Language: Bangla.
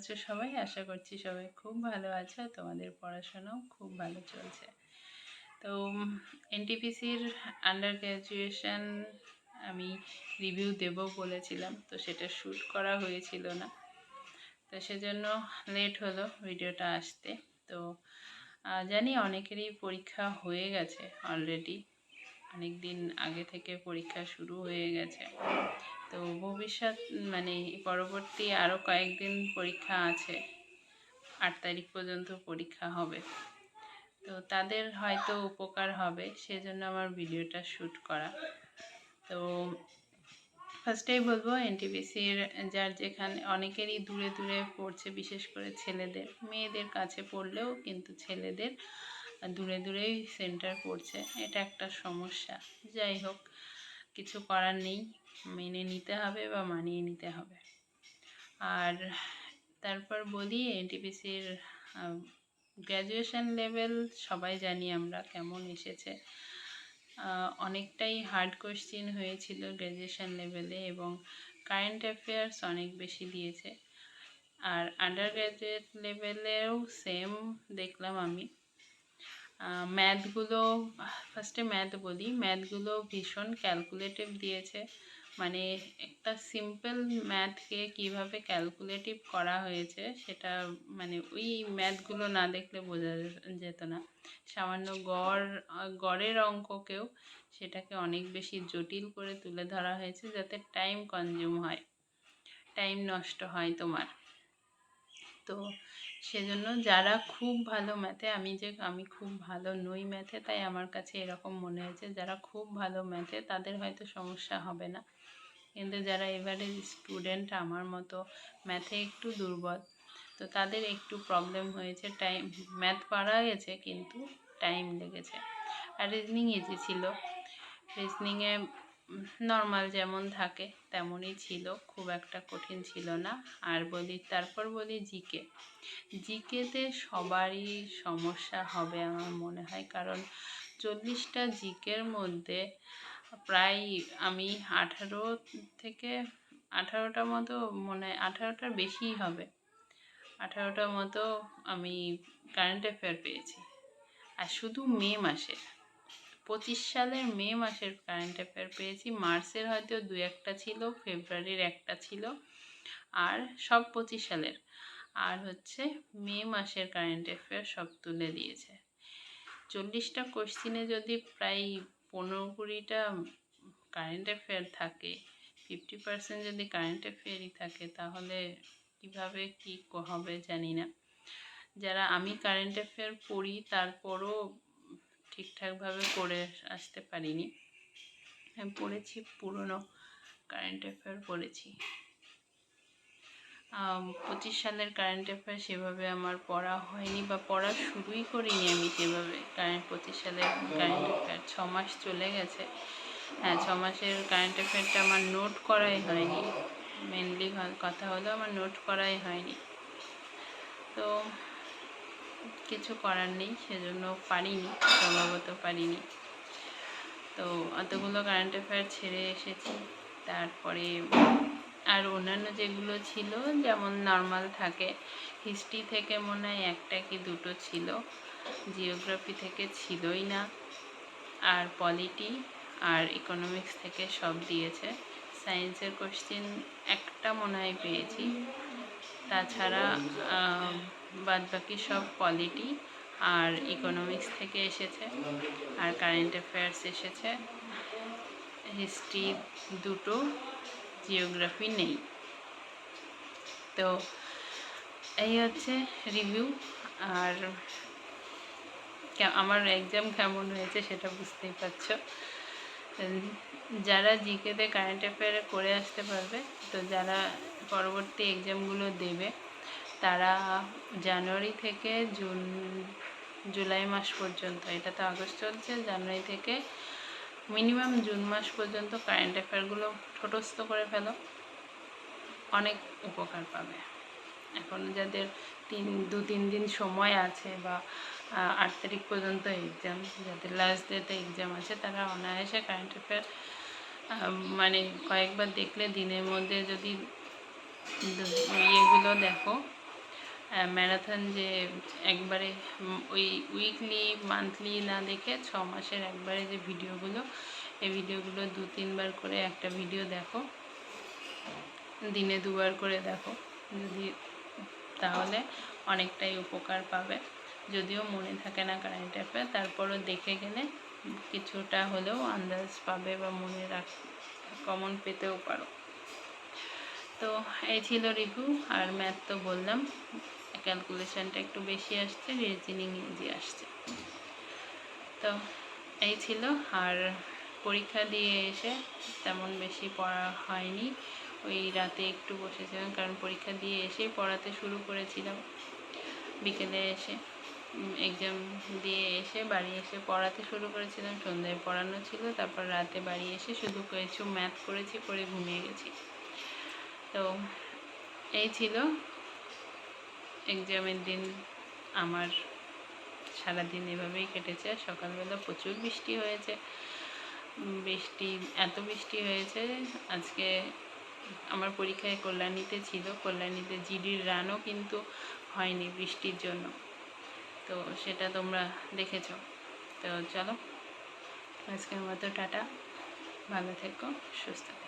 আছো সবাই? আশা করছি সবাই খুব ভালো আছো। তোমাদের পড়াশোনাও খুব ভালো চলছে। তো এনটিপিসির আন্ডার গ্র্যাজুয়েশন আমি রিভিউ দেব বলেছিলাম, তো সেটা শ্যুট করা হয়েছিল না, তো সেজন্য লেট হলো ভিডিওটা আসতে। তো জানি অনেকেরই পরীক্ষা হয়ে গেছে অলরেডি, অনেক দিন আগে থেকে পরীক্ষা শুরু হয়ে গেছে। তো ভবিষ্যৎ মানে পরবর্তী আরও কয়েকদিন পরীক্ষা আছে, 8 তারিখ পর্যন্ত পরীক্ষা হবে। তো তাদের হয়তো উপকার হবে, সেজন্য আমার ভিডিওটা শ্যুট করা। তো ফার্স্টেই বলবো, এনটিপিসির যার যেখানে অনেকেরই দূরে দূরে পড়ছে, বিশেষ করে ছেলেদের, মেয়েদের কাছে পড়লেও কিন্তু ছেলেদের দূরে দূরেই সেন্টার পড়ছে, এটা একটা সমস্যা। যাই হোক, কিছু করার নেই, মেনে নিতে হবে বা মানিয়ে নিতে হবে। আর তারপর বলি, এনটিপিসির গ্র্যাজুয়েশন লেভেল সবাই জানি আমরা কেমন এসেছে। অনেকটাই হার্ড কোশ্চেন হয়েছিল গ্র্যাজুয়েশন লেভেলে, এবং কারেন্ট অ্যাফেয়ার্স অনেক বেশি দিয়েছে। আর আন্ডার গ্র্যাজুয়েট লেভেলেও সেম দেখলাম আমি। ম্যাথগুলো, ফার্স্টে ম্যাথ বলি, ম্যাথগুলো ভীষণ ক্যালকুলেটিভ দিয়েছে। মানে একটা সিম্পল ম্যাথকে কিভাবে ক্যালকুলেটিভ করা হয়েছে সেটা মানে ওই ম্যাথগুলো না দেখলে বোঝা যেত না। সামান্য গড়ের অঙ্ককেও সেটাকে অনেক বেশি জটিল করে তুলে ধরা হয়েছে, যাতে টাইম কনজিউম হয়, টাইম নষ্ট হয় তোমার। তো সেজন্য যারা খুব ভালো ম্যাথে, আমি খুব ভালো নই ম্যাথে, তাই আমার কাছে এরকম মনে হয়েছে, যারা খুব ভালো ম্যাথে তাদের হয়তো সমস্যা হবে না, কিন্তু যারা এভারেজ স্টুডেন্ট আমার মতো, ম্যাথে একটু দুর্বল, তো তাদের একটু প্রবলেম হয়েছে। টাইম, ম্যাথ পারা গেছে কিন্তু টাইম লেগেছে। আর রিজনিং ইজি ছিল, রিজনিংয়ে নর্মাল যেমন থাকে তেমনই ছিল, খুব একটা কঠিন ছিল না। আর তারপর বলি জিকেতে সবারই সমস্যা হবে আমার মনে হয়, কারণ 40টা জিকের মধ্যে প্রায় আমি 18টা মতো, মনে হয় 18টার বেশিই হবে, 18টার মতো আমি কারেন্ট অ্যাফেয়ার পেয়েছি। আর শুধু মে মাসের, 25 সালের মে মাসের কারেন্ট অ্যাফেয়ার পেয়েছি। মার্চের হয়তো 2-1টা ছিল, ফেব্রুয়ারির 1টা ছিল, আর সব 25 সালের। আর হচ্ছে মে মাসের কারেন্ট অ্যাফেয়ার সব তুলে দিয়েছে। 40টা কোশ্চিনে যদি প্রায় 15-20টা কারেন্ট অ্যাফেয়ার থাকে, 50% যদি কারেন্ট অ্যাফেয়ারই থাকে, তাহলে কিভাবে কি হবে জানি না। যারা আমি কারেন্ট অ্যাফেয়ার পড়ি, তারপরও ঠিকঠাকভাবে পড়ে আসতে পারিনি। আমি পড়েছি, পুরনো কারেন্ট অ্যাফেয়ার পড়েছি। 25 সালের কারেন্ট অ্যাফেয়ার সেভাবে আমার পড়া হয়নি, বা পড়া শুরুই করিনি আমি সেভাবে। 25 সালের কারেন্ট অ্যাফেয়ার 6 মাস চলে গেছে। হ্যাঁ, 6 মাসের কারেন্ট অ্যাফেয়ারটা আমার নোট করাই হয়নি। মেনলি কথা হলো আমার নোট করাই হয়নি, তো কিছু করার নেই, সেজন্য পারিনি, সম্ভবত পারিনি। তো অতগুলো কারেন্ট অ্যাফেয়ার ছেড়ে এসেছি। তারপরে আর অন্যান্য যেগুলো ছিল, যেমন নর্মাল থাকে, হিস্ট্রি থেকে মনে হয় 1টা কি 2টো ছিল, জিওগ্রাফি থেকে ছিলই না, আর পলিটি আর ইকোনমিক্স থেকে সব দিয়েছে। সায়েন্সের কোশ্চেন 1টা মনে হয় পেয়েছি, তাছাড়া বাদবাকি সব পলিটি আর ইকোনমিক্স থেকে এসেছে, আর কারেন্ট অ্যাফেয়ার্স এসেছে। হিস্ট্রি 2টো, জিওগ্রাফি নেই। তো এই হচ্ছে রিভিউ। আর আমার এক্সাম কেমন হয়েছে সেটা বুঝতেই পারছো। যারা জিকেতে কারেন্ট অ্যাফেয়ারে করে আসতে পারবে, তো যারা পরবর্তী এক্সামগুলো দেবে, তারা জানুয়ারি থেকে জুলাই মাস পর্যন্ত, এটা তো আগস্ট চলছে, জানুয়ারি থেকে মিনিমাম জুন মাস পর্যন্ত কারেন্ট অ্যাফেয়ারগুলো ঠোঁটস্থ করে ফেলো, অনেক উপকার পাবে। এখন যাদের 2-3 দিন সময় আছে, বা 8 তারিখ পর্যন্ত এক্সাম, যাদের লাস্ট ডেতে এক্সাম আছে, তারা অনায়াসে কারেন্ট অ্যাফেয়ার মানে কয়েকবার দেখলে, দিনের মধ্যে যদি ইয়েগুলো দেখো, ম্যারাথন যে একবারে ওই উইকলি মান্থলি না দেখে 6 মাসের একবারে যে ভিডিওগুলো, এই ভিডিওগুলো 2-3 বার করে একটা ভিডিও দেখো, দিনে 2বার করে দেখো, যদি তাহলে অনেকটাই উপকার পাবে। যদিও মনে থাকে না কারেন্ট অ্যাফেয়ার, তারপরও দেখে গেলে কিছুটা হলেও আন্দাজ পাবে বা মনে কমন পেতেও পারো। তো এই ছিল রিভিউ। আর ম্যাথ তো বললাম, ক্যালকুলেশনটা একটু বেশি আসছে, রিজনিং ইজি আসছে। তো এই ছিল। আর পরীক্ষা দিয়ে এসে তেমন বেশি পড়া হয়নি, ওই রাতে একটু বসেছিলাম, কারণ পরীক্ষা দিয়ে এসেই পড়াতে শুরু করেছিলাম। বিকেলে এসে এক্সাম দিয়ে এসে বাড়ি এসে পড়াতে শুরু করেছিলাম, সন্ধ্যায় পড়ানো ছিল, তারপর রাতে বাড়ি এসে শুধু কিছু ম্যাথ করেছি, করে ঘুমিয়ে গেছি। তো এই ছিল এক্সামের দিন। আমার সারাদিন এভাবেই কেটেছে। সকালবেলা প্রচুর বৃষ্টি হয়েছে, এত বৃষ্টি হয়েছে। আজকে আমার পরীক্ষায় কল্যাণীতে ছিল, কল্যাণীতে জিডির রানও কিন্তু হয়নি বৃষ্টির জন্য, তো সেটা তোমরা দেখেছো। তো চলো, আজকের মতো টাটা, ভালো থেকো, সুস্থ থেকো।